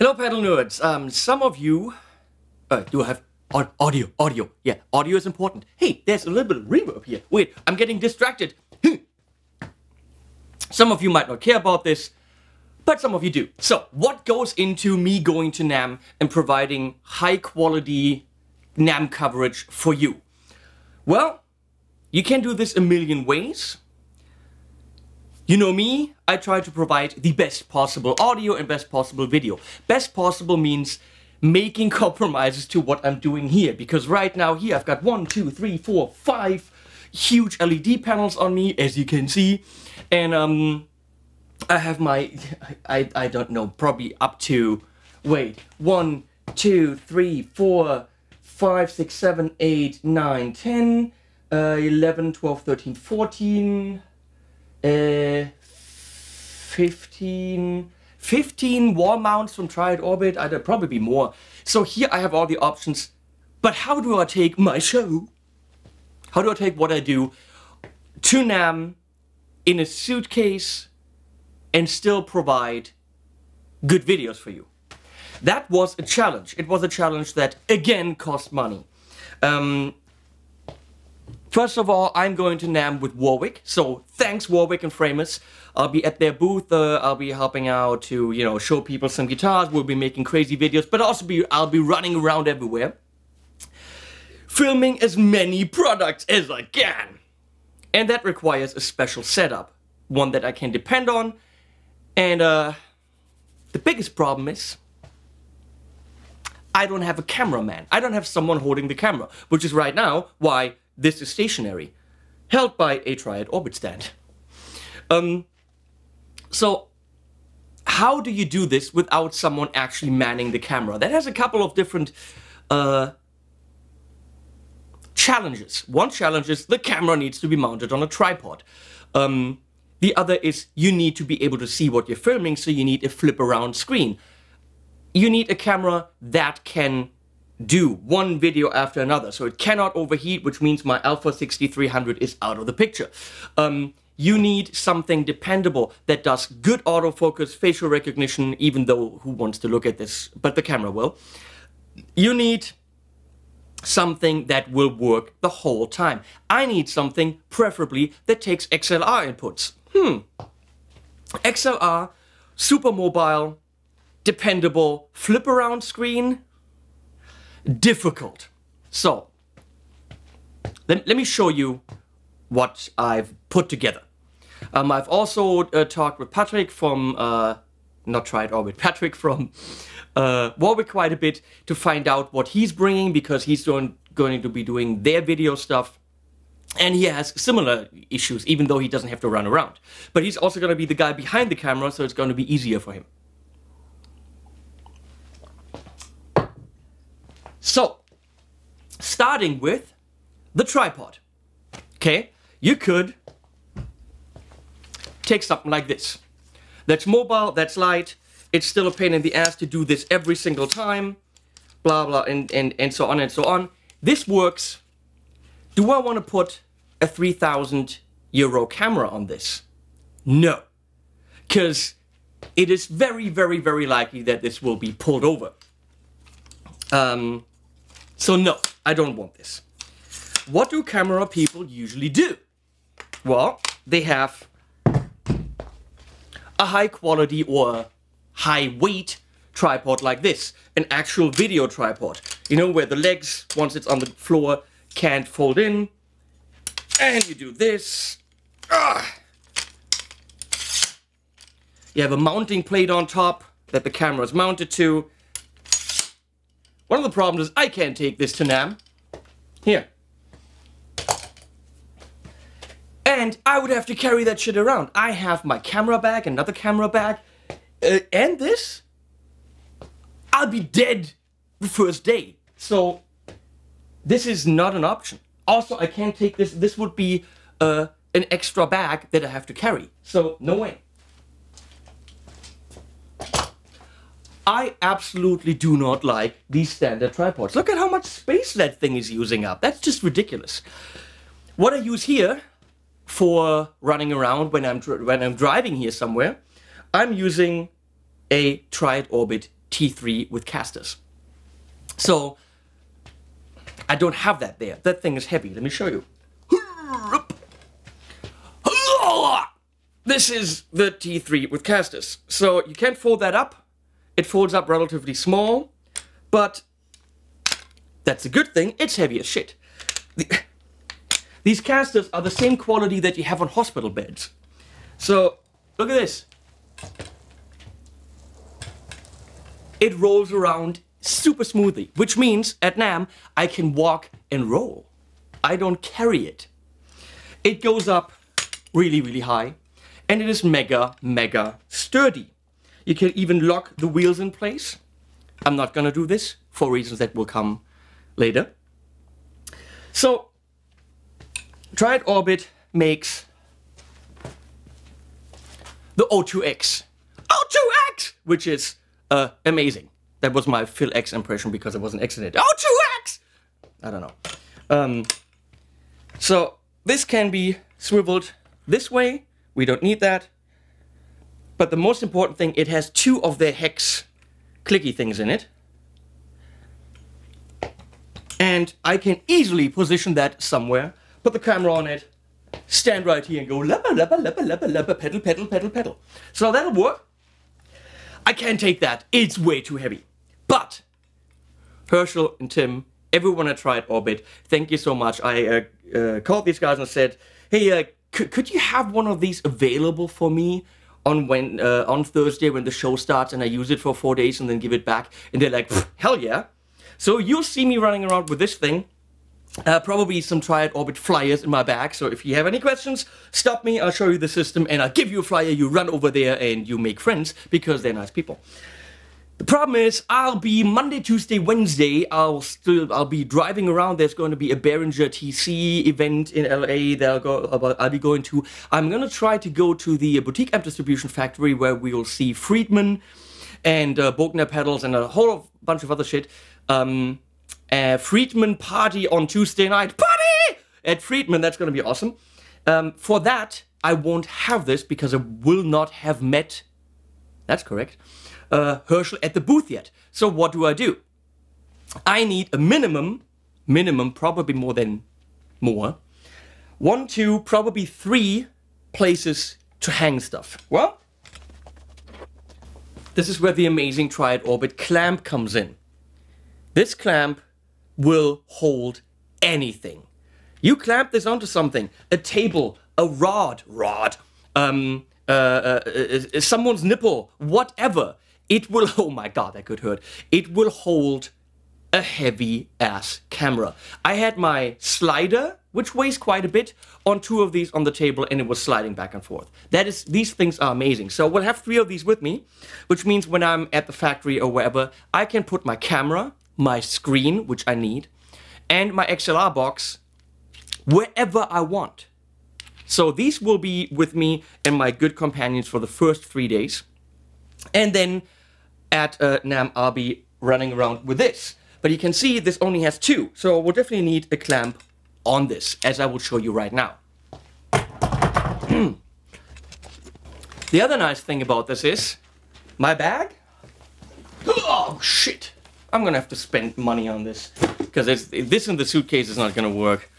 Hello, pedal nerds. Some of you do have audio. Yeah, audio is important. Hey, there's a little bit of reverb here. Wait, I'm getting distracted. Some of you might not care about this, but some of you do. So, what goes into me going to NAMM and providing high quality NAMM coverage for you? Well, you can do this a million ways. You know me, I try to provide the best possible audio and best possible video. Best possible means making compromises to what I'm doing here, because right now here I've got 1, 2, 3, 4, 5 huge LED panels on me, as you can see, and I have my, I don't know, probably up to, wait, 1, 2, 3, 4, 5, 6, 7, 8, 9, 10, 11, 12, 13, 14, 15 wall mounts from Triad Orbit. I'd probably be more. So here I have all the options. But how do I take my show? How do I take what I do to NAMM in a suitcase and still provide good videos for you? That was a challenge. It was a challenge that again cost money. First of all, I'm going to NAMM with Warwick, so thanks Warwick and Framus. I'll be at their booth, I'll be helping out to, you know, show people some guitars, we'll be making crazy videos, but also I'll be running around everywhere, filming as many products as I can. And that requires a special setup, one that I can depend on, and the biggest problem is, I don't have a cameraman. I don't have someone holding the camera, which is right now why this is stationary, held by a Triad Orbit stand. So, how do you do this without someone actually manning the camera? That has a couple of different challenges. One challenge is the camera needs to be mounted on a tripod. The other is you need to be able to see what you're filming, so you need a flip around screen. You need a camera that can do one video after another, so it cannot overheat, which means my Alpha 6300 is out of the picture. You need something dependable that does good autofocus, facial recognition, even though who wants to look at this, but the camera will. You need something that will work the whole time. I need something, preferably, that takes XLR inputs. XLR, super mobile, dependable, flip around screen, difficult. So, let me show you what I've put together. I've also talked with Patrick from, not Triad Orbit, Patrick from Warwick quite a bit to find out what he's bringing, because he's going to be doing their video stuff. And he has similar issues, even though he doesn't have to run around. But he's also going to be the guy behind the camera, so it's going to be easier for him. So, starting with the tripod, okay? You could take something like this. That's mobile, that's light, it's still a pain in the ass to do this every single time, blah, blah, and so on and so on. This works. Do I want to put a 3,000 euro camera on this? No, because it is very, very, very likely that this will be pulled over. So no, I don't want this. What do camera people usually do? Well, they have a high quality or high weight tripod like this. An actual video tripod. You know, where the legs, once it's on the floor, can't fold in. And you do this. You have a mounting plate on top that the camera is mounted to. One of the problems is I can't take this to NAMM. Here. And I would have to carry that shit around. I have my camera bag, another camera bag, and this. I'll be dead the first day. So, this is not an option. Also, I can't take this. This would be an extra bag that I have to carry. So, no way. I absolutely do not like these standard tripods. Look at how much space that thing is using up. That's just ridiculous. What I use here for running around when I'm driving here somewhere, I'm using a Triad Orbit T3 with casters. So I don't have that there. That thing is heavy. Let me show you. This is the T3 with casters. So you can't fold that up. It folds up relatively small, but that's a good thing. It's heavy as shit. These casters are the same quality that you have on hospital beds. So look at this. It rolls around super smoothly, which means at NAMM I can walk and roll. I don't carry it. It goes up really, really high, and it is mega, mega sturdy. You can even lock the wheels in place. I'm not gonna do this for reasons that will come later. So, Triad Orbit makes the O2X. O2X! Which is amazing. That was my Phil X impression because it was an accident. O2X! I don't know. So, this can be swiveled this way. We don't need that. But the most important thing, it has two of their hex clicky things in it. And I can easily position that somewhere, put the camera on it, stand right here and go lappa, lappa, lappa, lappa, lappa, pedal, pedal, pedal, pedal. So that'll work. I can't take that. It's way too heavy. But Herschel and Tim, everyone at Triad Orbit, thank you so much. I called these guys and said, hey, could you have one of these available for me on Thursday when the show starts, and I use it for 4 days and then give it back? And they're like, hell yeah. So you'll see me running around with this thing. Probably some Triad Orbit flyers in my bag. So if you have any questions, stop me, I'll show you the system, and I'll give you a flyer. You run over there and you make friends because they're nice people. The problem is, I'll be Monday, Tuesday, Wednesday, I'll be driving around. There's going to be a Behringer TC event in LA that I'll be going to. I'm going to try to go to the Boutique Amp Distribution Factory, where we'll see Friedman and Bogner pedals and a whole bunch of other shit. Friedman party on Tuesday night. Party! At Friedman, that's going to be awesome. For that, I won't have this because I will not have met, that's correct, Herschel at the booth yet. So what do? I need a minimum, probably more, 1, 2, probably 3 places to hang stuff. Well, this is where the amazing Triad Orbit clamp comes in. This clamp will hold anything. You clamp this onto something, a table, a rod, someone's nipple, whatever. It will, oh my god, that could hurt. It will hold a heavy ass camera. I had my slider, which weighs quite a bit, on 2 of these on the table, and it was sliding back and forth. These things are amazing. So we'll have 3 of these with me, which means when I'm at the factory or wherever, I can put my camera, my screen, which I need, and my XLR box wherever I want. So these will be with me and my good companions for the first 3 days. And then at NAMM, I'll be running around with this. But you can see this only has 2. So we'll definitely need a clamp on this, as I will show you right now. The other nice thing about this is my bag. Oh, shit. I'm going to have to spend money on this, because this in the suitcase is not going to work.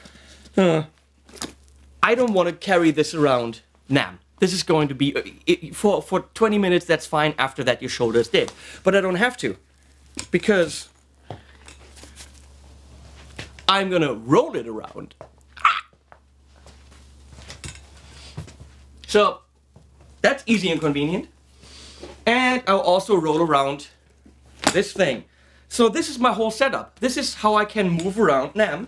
I don't want to carry this around NAMM. This is going to be, for 20 minutes, that's fine. After that, your shoulder's dead. But I don't have to, because I'm going to roll it around. So, that's easy and convenient. And I'll also roll around this thing. So this is my whole setup. This is how I can move around NAMM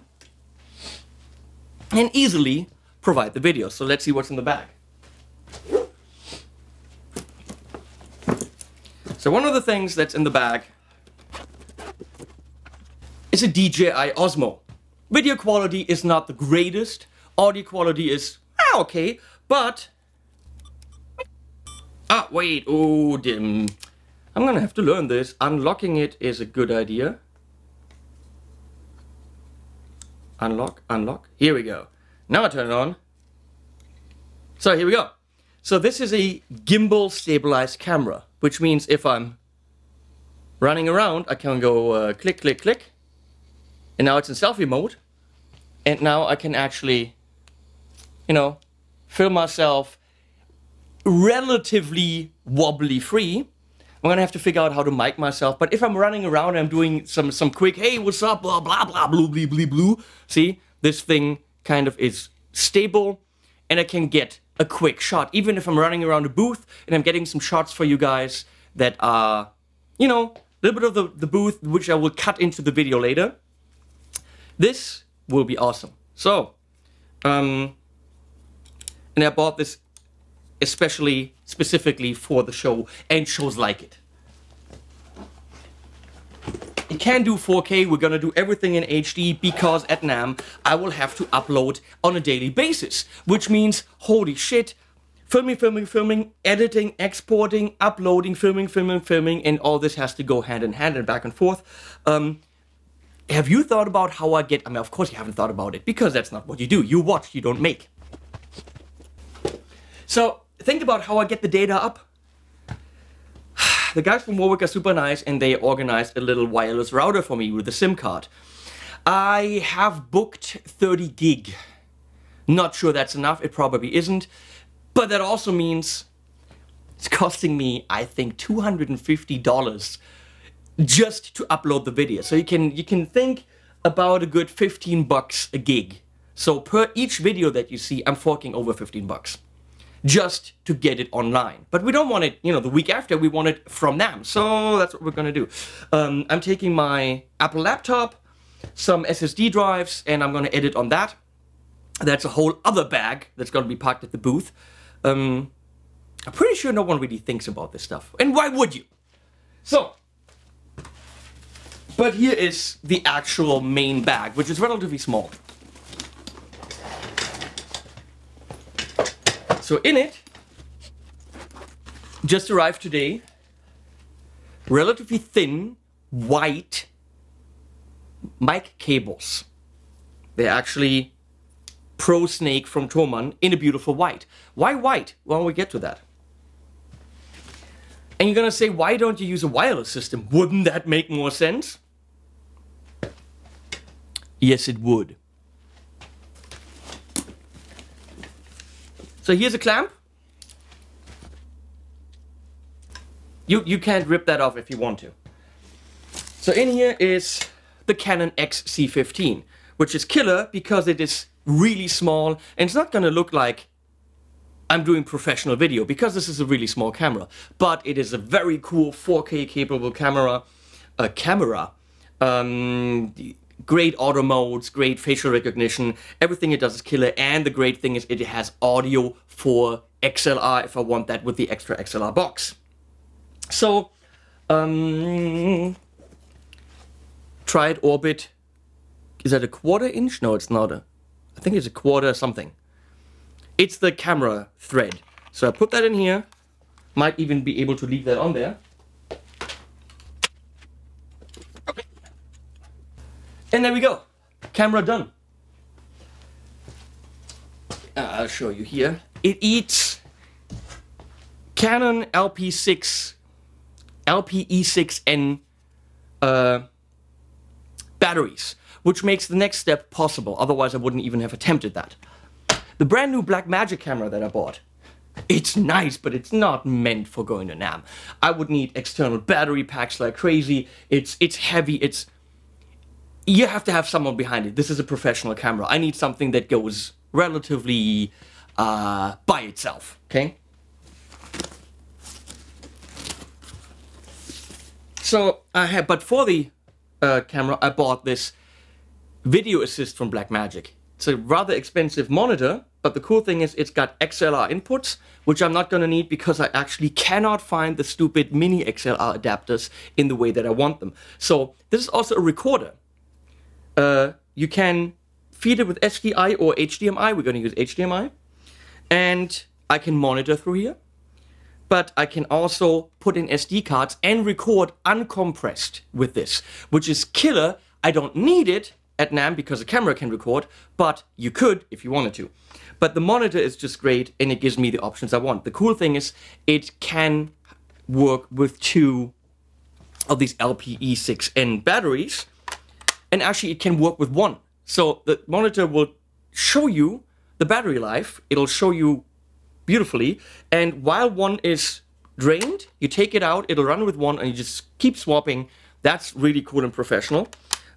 and easily provide the video. So let's see what's in the bag. So one of the things that's in the bag is a DJI Osmo. Video quality is not the greatest. Audio quality is okay, but... Ah, wait, oh, dim. I'm gonna have to learn this. Unlocking it is a good idea. Unlock, unlock. Here we go. Now I turn it on. So here we go. So this is a gimbal stabilized camera, which means if I'm running around, I can go click, click, click. And now it's in selfie mode. And now I can actually, you know, film myself relatively wobbly free. I'm gonna have to figure out how to mic myself. But if I'm running around and I'm doing some quick, hey, what's up, blah, blah, blah, blue, blue, blue, blue. See, this thing kind of is stable and I can get a quick shot. Even if I'm running around a booth and I'm getting some shots for you guys that are, you know, a little bit of the booth, which I will cut into the video later. This will be awesome. So, and I bought this especially, specifically for the show and shows like it. It can do 4K, we're gonna do everything in HD because at NAMM I will have to upload on a daily basis. Which means, holy shit, filming, editing, exporting, uploading, filming, and all this has to go hand in hand and back and forth. Have you thought about how I get, I mean, of course you haven't thought about it, because that's not what you do. You watch, you don't make. So, think about how I get the data up. The guys from Warwick are super nice, and they organized a little wireless router for me with a SIM card. I have booked 30 gig. Not sure that's enough, it probably isn't. But that also means it's costing me, I think, $250 just to upload the video. So you can think about a good 15 bucks a gig. So per each video that you see, I'm forking over 15 bucks just to get it online. But we don't want it, you know, the week after, we want it from NAMM. So that's what we're gonna do. I'm taking my Apple laptop, some SSD drives, and I'm gonna edit on that. That's a whole other bag that's gonna be parked at the booth. I'm pretty sure no one really thinks about this stuff. And why would you? So, but here is the actual main bag, which is relatively small. So in it, just arrived today, relatively thin, white mic cables. They're actually Pro Snake from Thomann in a beautiful white. Why white? Well, we get to that. And you're gonna say, why don't you use a wireless system? Wouldn't that make more sense? Yes, it would. So here's a clamp. You can't rip that off if you want to. So in here is the Canon XC15, which is killer because it is really small and it's not gonna look like I'm doing professional video because this is a really small camera. But it is a very cool 4K capable camera. Great auto modes, great facial recognition, everything it does is killer, and the great thing is it has audio for XLR if I want that with the extra XLR box. So, Triad Orbit, is that a 1/4 inch? No, it's not. I think it's a 1/4 something. It's the camera thread. So I put that in here, might even be able to leave that on there. And there we go, camera done. I'll show you here. It eats Canon LPE6N batteries, which makes the next step possible. Otherwise, I wouldn't even have attempted that. The brand new Blackmagic camera that I bought, it's nice, but it's not meant for going to NAMM. I would need external battery packs like crazy. It's heavy. You have to have someone behind it. This is a professional camera. I need something that goes relatively by itself, okay? So but for the camera, I bought this video assist from Blackmagic. It's a rather expensive monitor, but the cool thing is it's got XLR inputs, which I'm not gonna need because I actually cannot find the stupid mini XLR adapters in the way that I want them. So this is also a recorder. You can feed it with SDI or HDMI. We're going to use HDMI. And I can monitor through here. But I can also put in SD cards and record uncompressed with this, which is killer. I don't need it at NAMM because the camera can record, but you could if you wanted to. But the monitor is just great and it gives me the options I want. The cool thing is it can work with two of these LPE6N batteries, and actually it can work with one. So the monitor will show you the battery life, it'll show you beautifully, and while one is drained, you take it out, it'll run with one, and you just keep swapping. That's really cool and professional.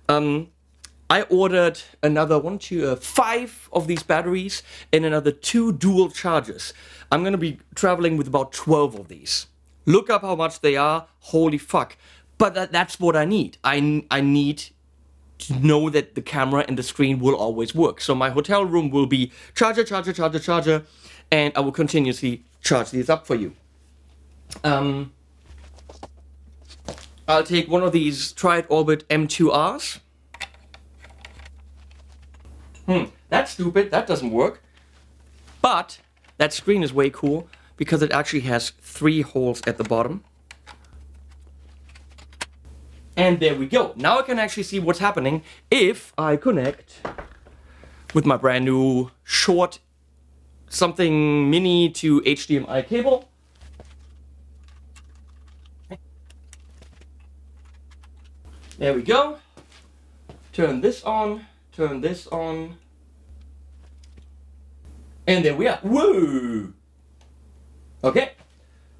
I ordered another 5 of these batteries and another 2 dual chargers. I'm gonna be traveling with about 12 of these. Look up how much they are, holy fuck. But that's what I need. I need to know that the camera and the screen will always work. So my hotel room will be charger, charger, charger, charger, and I will continuously charge these up for you. I'll take one of these Triad Orbit M2Rs. That's stupid, that doesn't work. But that screen is way cool because it actually has 3 holes at the bottom. And there we go. Now I can actually see what's happening if I connect with my brand new short something mini to HDMI cable. There we go. Turn this on, turn this on. And there we are. Whoa! Okay.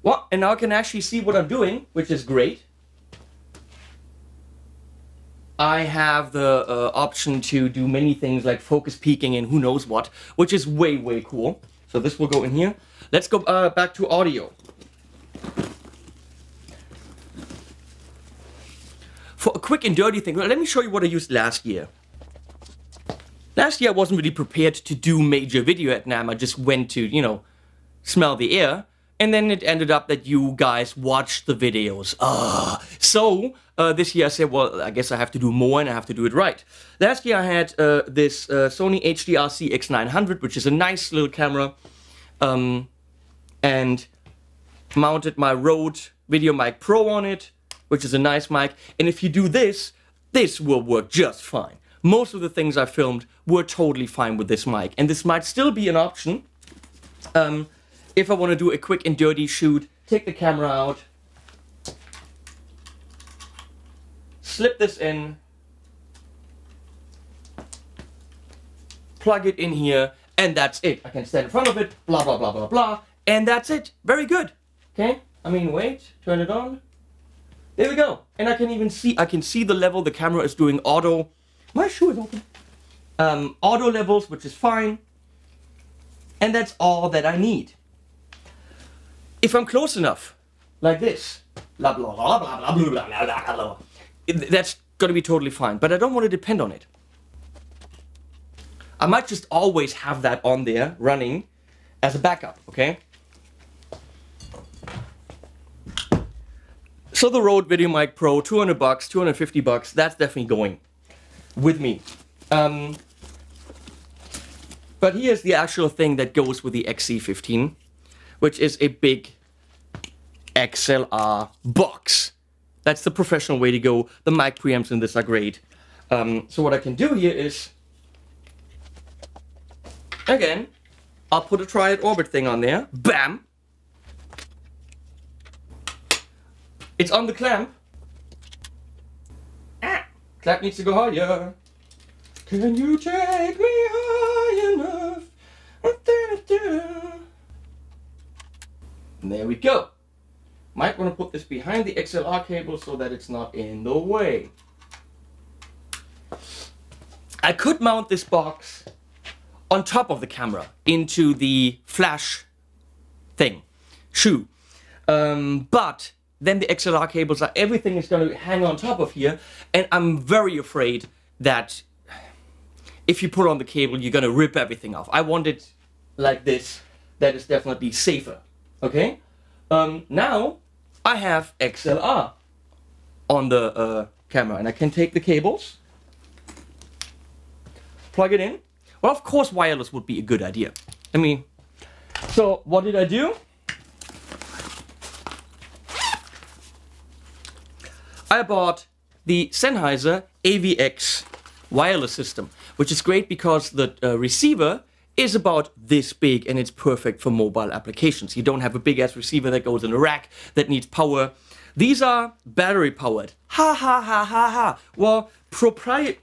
Well, and now I can actually see what I'm doing, which is great. I have the option to do many things like focus peaking and who knows what, which is way, way cool. So this will go in here. Let's go back to audio. For a quick and dirty thing, let me show you what I used last year. Last year I wasn't really prepared to do major video at NAMM. I just went to, you know, smell the air. And then it ended up that you guys watched the videos. So this year I said, well, I guess I have to do more and I have to do it right. Last year I had this Sony HDR CX900, which is a nice little camera, and mounted my Rode Video Mic Pro on it, which is a nice mic. And if you do this, this will work just fine. Most of the things I filmed were totally fine with this mic, and this might still be an option. If I want to do a quick and dirty shoot, take the camera out, slip this in, plug it in here, and that's it. I can stand in front of it, blah, blah, blah, blah, blah, and that's it. Very good. Okay? I mean, wait, turn it on. There we go. And I can even see, I can see the level the camera is doing auto. My shoe is open. Auto levels, which is fine. And that's all that I need. If I'm close enough, like this, blah, blah, blah, blah, blah, blah, blah, blah, blah, blah, that's gonna be totally fine, but I don't want to depend on it. I might just always have that on there, running, as a backup, okay? So the Rode Video Mic Pro, 200 bucks, 250 bucks, that's definitely going with me. But here's the actual thing that goes with the XC15, which is a big XLR box. That's the professional way to go. The mic preamps in this are great. So what I can do here is, again, I'll put a Triad Orbit thing on there. Bam! It's on the clamp. Clamp needs to go higher. Can you take me high enough? And there we go. Might want to put this behind the XLR cable so that it's not in the way. I could mount this box on top of the camera into the flash thing, shoe. But then the XLR cables are, everything is going to hang on top of here, and I'm very afraid that if you put on the cable, you're going to rip everything off. I want it like this. That is definitely safer. Okay? Now I have XLR on the camera, and I can take the cables, plug it in. Well, of course wireless would be a good idea. I mean, so what did I do? I bought the Sennheiser AVX Wireless System, which is great because the receiver is about this big and it's perfect for mobile applications. You don't have a big ass receiver that goes in a rack that needs power. These are battery powered. Ha ha ha ha ha. Well, proprietary.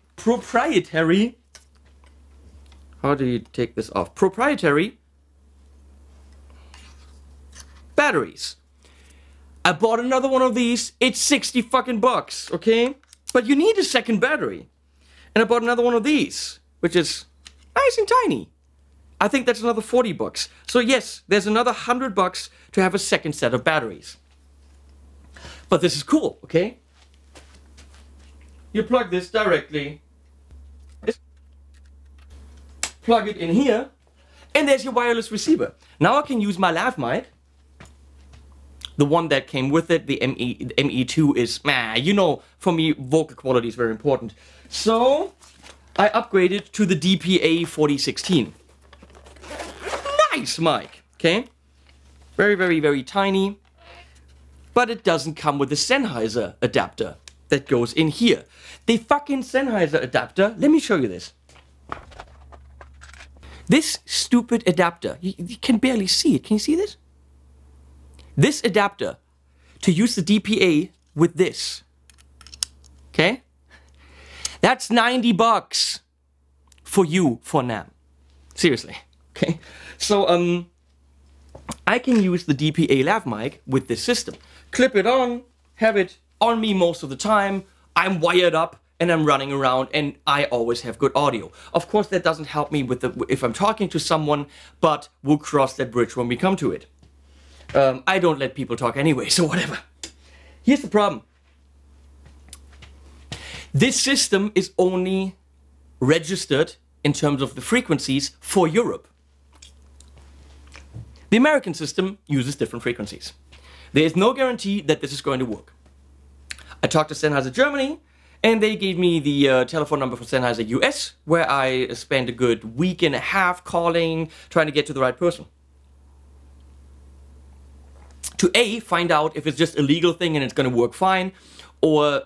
How do you take this off? Proprietary batteries. I bought another one of these. It's 60 fucking bucks, okay? But you need a second battery. And I bought another one of these, which is nice and tiny. I think that's another 40 bucks. So yes, there's another 100 bucks to have a second set of batteries. But this is cool, okay? You plug this directly. Plug it in here. And there's your wireless receiver. Now I can use my lav mic. The one that came with it, the ME2 is, you know, for me, vocal quality is very important. So I upgraded to the DPA 4016. Nice mic, okay? Very, very, very tiny. But it doesn't come with the Sennheiser adapter that goes in here. The fucking Sennheiser adapter, let me show you this. This stupid adapter, you can barely see it. Can you see this? This adapter, to use the DPA with this, okay? That's 90 bucks for you, for NAMM. Seriously, okay? So, I can use the DPA lav mic with this system. Clip it on, have it on me most of the time. I'm wired up and I'm running around and I always have good audio. Of course, that doesn't help me with if I'm talking to someone, but we'll cross that bridge when we come to it. I don't let people talk anyway, so whatever. Here's the problem. This system is only registered in terms of the frequencies for Europe. The American system uses different frequencies. There is no guarantee that this is going to work. I talked to Sennheiser Germany, and they gave me the telephone number for Sennheiser US, where I spent a good week and a half calling, trying to get to the right person. To A, find out if it's just a legal thing and it's going to work fine, or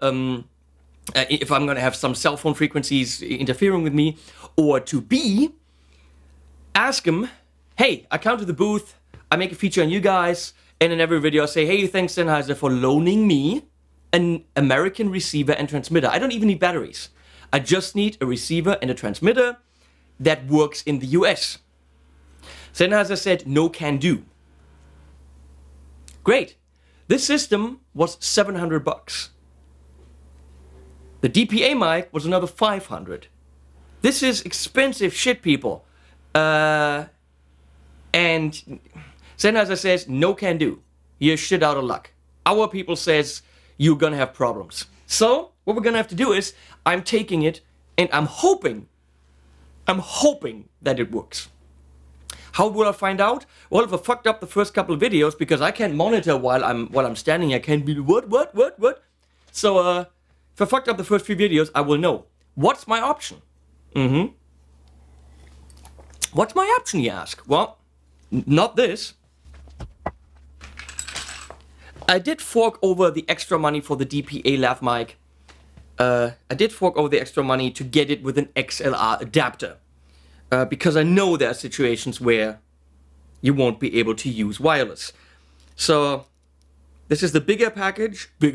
if I'm going to have some cell phone frequencies interfering with me, or to B, ask him, hey, I come to the booth, I make a feature on you guys, and in every video I say, hey, thanks Sennheiser for loaning me an American receiver and transmitter. I don't even need batteries. I just need a receiver and a transmitter that works in the US. Sennheiser said, no can do. Great. This system was 700 bucks. The DPA mic was another 500. This is expensive shit, people. And Sennheiser says, no can do. You're shit out of luck. Our people says, you're gonna have problems. So, what we're gonna have to do is, I'm taking it, and I'm hoping that it works. How will I find out? Well, if I fucked up the first couple of videos, because I can't monitor while I'm standing, I can't be, what? So, if I fucked up the first few videos, I will know. What's my option? What's my option, you ask? Well, not this. I did fork over the extra money for the DPA lav mic. I did fork over the extra money to get it with an XLR adapter. Because I know there are situations where you won't be able to use wireless. So, this is the bigger package with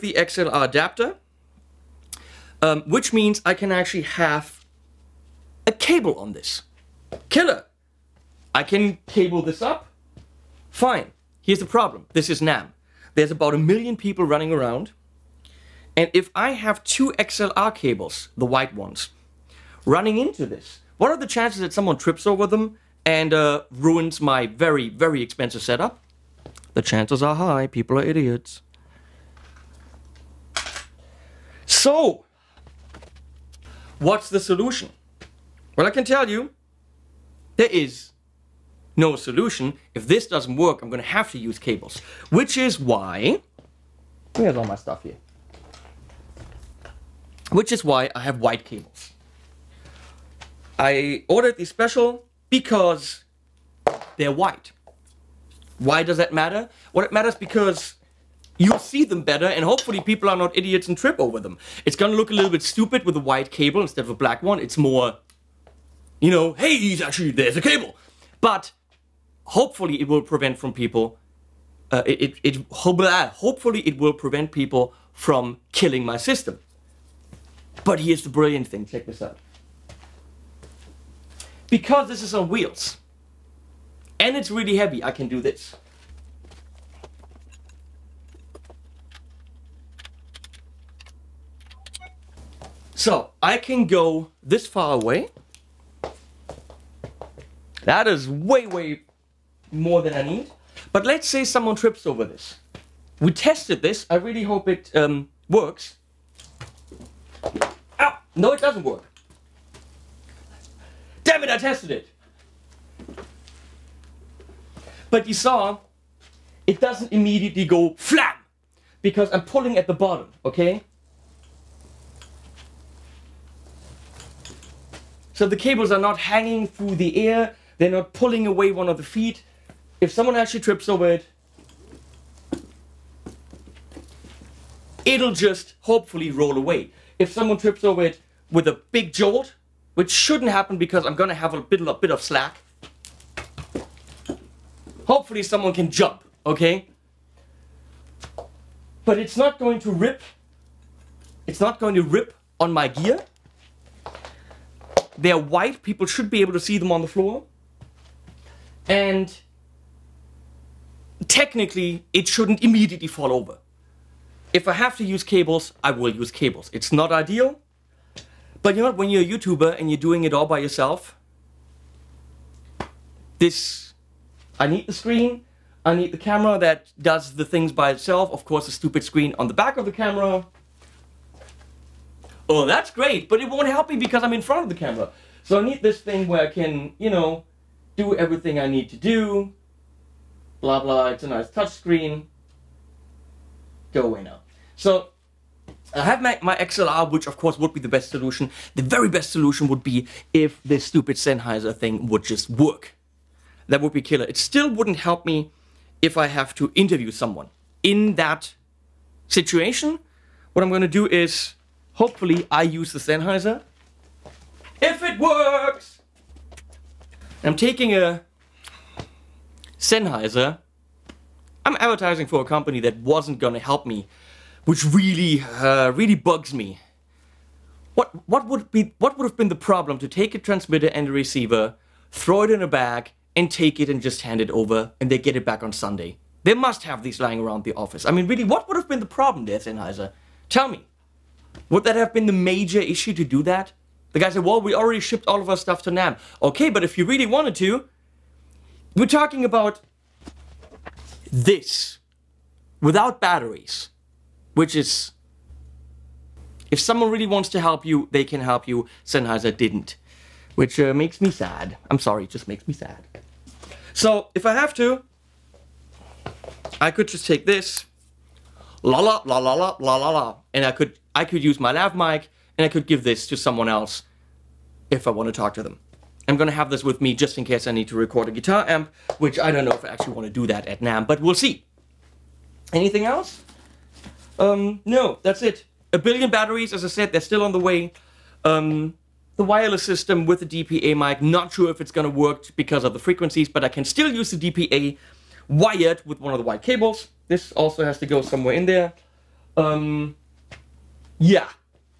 the XLR adapter. Which means I can actually have a cable on this. Killer! I can cable this up. Fine. Here's the problem. This is NAMM. There's about 1 million people running around. And if I have 2 XLR cables, the white ones, running into this, what are the chances that someone trips over them and ruins my very, very expensive setup? The chances are high. People are idiots. So, what's the solution? Well, I can tell you, there is no solution. If this doesn't work, I'm going to have to use cables. Which is why... Where's all my stuff here? Which is why I have white cables. I ordered these special because they're white. Why does that matter? Well, it matters because you'll see them better and hopefully people are not idiots and trip over them. It's going to look a little bit stupid with a white cable instead of a black one. It's more, you know, hey, there's a cable. But hopefully it will prevent from people hopefully it will prevent people from killing my system. But here's the brilliant thing, check this out. Because this is on wheels, and it's really heavy, I can do this. So, I can go this far away. That is way, way more than I need. But let's say someone trips over this. We tested this. I really hope it works. Ow! No, it doesn't work. Damn it, I tested it. But you saw, it doesn't immediately go flam, because I'm pulling at the bottom, okay? So the cables are not hanging through the air, they're not pulling away one of the feet. If someone actually trips over it, it'll just hopefully roll away. If someone trips over it with a big jolt, which shouldn't happen because I'm gonna have a bit of slack, hopefully someone can jump, okay? But it's not going to rip. It's not going to rip on my gear. They're white, people should be able to see them on the floor. And technically, it shouldn't immediately fall over. If I have to use cables, I will use cables. It's not ideal, but you know what, when you're a YouTuber and you're doing it all by yourself, I need the screen, I need the camera that does the things by itself, of course a stupid screen on the back of the camera. Oh, that's great, but it won't help me because I'm in front of the camera. So I need this thing where I can, you know, do everything I need to do. Blah, blah, it's a nice touch screen. Go away now. So, I have my XLR, which of course would be the best solution. The very best solution would be if this stupid Sennheiser thing would just work. That would be killer. It still wouldn't help me if I have to interview someone. In that situation, what I'm going to do is, hopefully I use the Sennheiser. If it works! I'm taking a Sennheiser. I'm advertising for a company that wasn't gonna help me, which really bugs me. What would have been the problem to take a transmitter and a receiver, throw it in a bag, and take it and just hand it over, and they get it back on Sunday? They must have these lying around the office. I mean, really, what would have been the problem there, Sennheiser? Tell me. Would that have been the major issue to do that? The guy said, well, we already shipped all of our stuff to NAMM. Okay, but if you really wanted to, we're talking about this, without batteries, which is, if someone really wants to help you, they can help you. Sennheiser didn't, which makes me sad. I'm sorry, it just makes me sad. So, if I have to, I could just take this, la la la la la la la la, and I could use my lav mic, and I could give this to someone else if I want to talk to them. I'm gonna have this with me just in case I need to record a guitar amp, which I don't know if I actually want to do that at NAMM, but we'll see. Anything else? No, that's it. 1 billion batteries, as I said, they're still on the way. The wireless system with the DPA mic, not sure if it's gonna work because of the frequencies, but I can still use the DPA wired with one of the white cables. This also has to go somewhere in there. Yeah,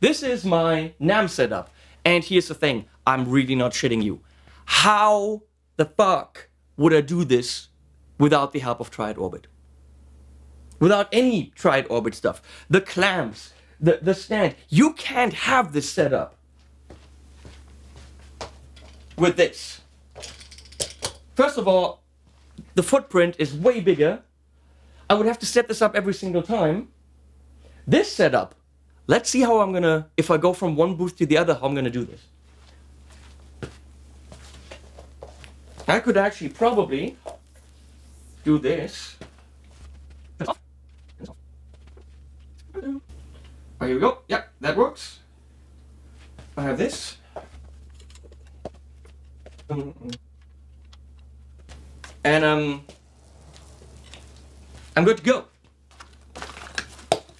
this is my NAMM setup. And here's the thing, I'm really not shitting you. How the fuck would I do this without the help of Triad Orbit? Without any Triad Orbit stuff. The clamps, the stand. You can't have this setup with this. First of all, the footprint is way bigger. I would have to set this up every single time. This setup, let's see how I'm gonna, if I go from one booth to the other, how I'm gonna do this. I could actually probably do this. Oh, here we go. Yeah, that works. I have this. And I'm good to go.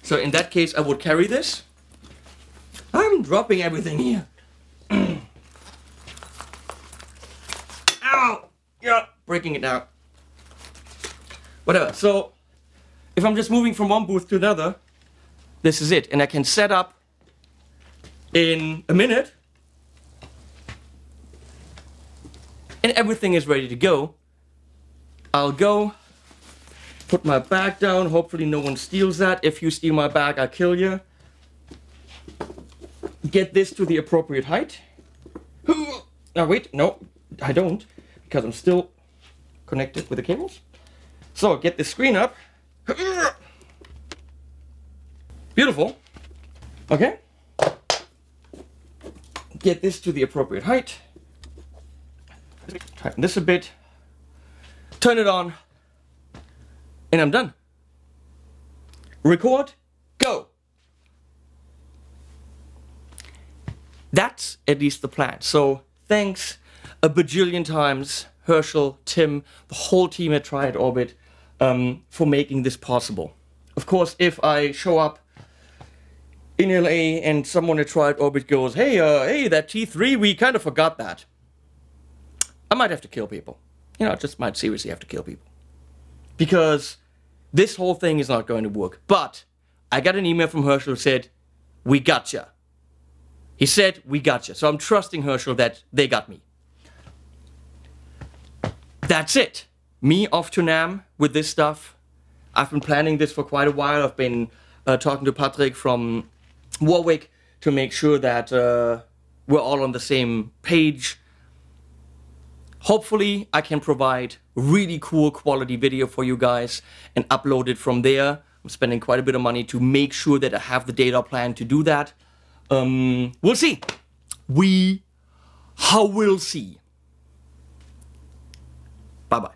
So in that case, I would carry this. I'm dropping everything here. Ow! Yeah, breaking it out. Whatever. So if I'm just moving from one booth to another, this is it. And I can set up in a minute. And everything is ready to go. I'll go, put my bag down. Hopefully no one steals that. If you steal my bag, I'll kill you. Get this to the appropriate height. Now wait, no, I don't, because I'm still connected with the cables. So get the screen up. Beautiful. Okay. Get this to the appropriate height. Tighten this a bit. Turn it on. And I'm done. Record. Go. That's at least the plan. So thanks a bajillion times, Herschel, Tim, the whole team at Triad Orbit, for making this possible. Of course, if I show up in LA and someone at Triad Orbit goes, hey, that T3, we kind of forgot that, I might have to kill people. You know, I just might seriously have to kill people. Because this whole thing is not going to work. But I got an email from Herschel who said, we gotcha. He said, we gotcha. So I'm trusting Herschel that they got me. That's it. Me off to NAMM with this stuff. I've been planning this for quite a while. I've been talking to Patrick from Warwick to make sure that we're all on the same page. Hopefully I can provide really cool quality video for you guys and upload it from there. I'm spending quite a bit of money to make sure that I have the data plan to do that. We'll see. We'll see. Bye-bye.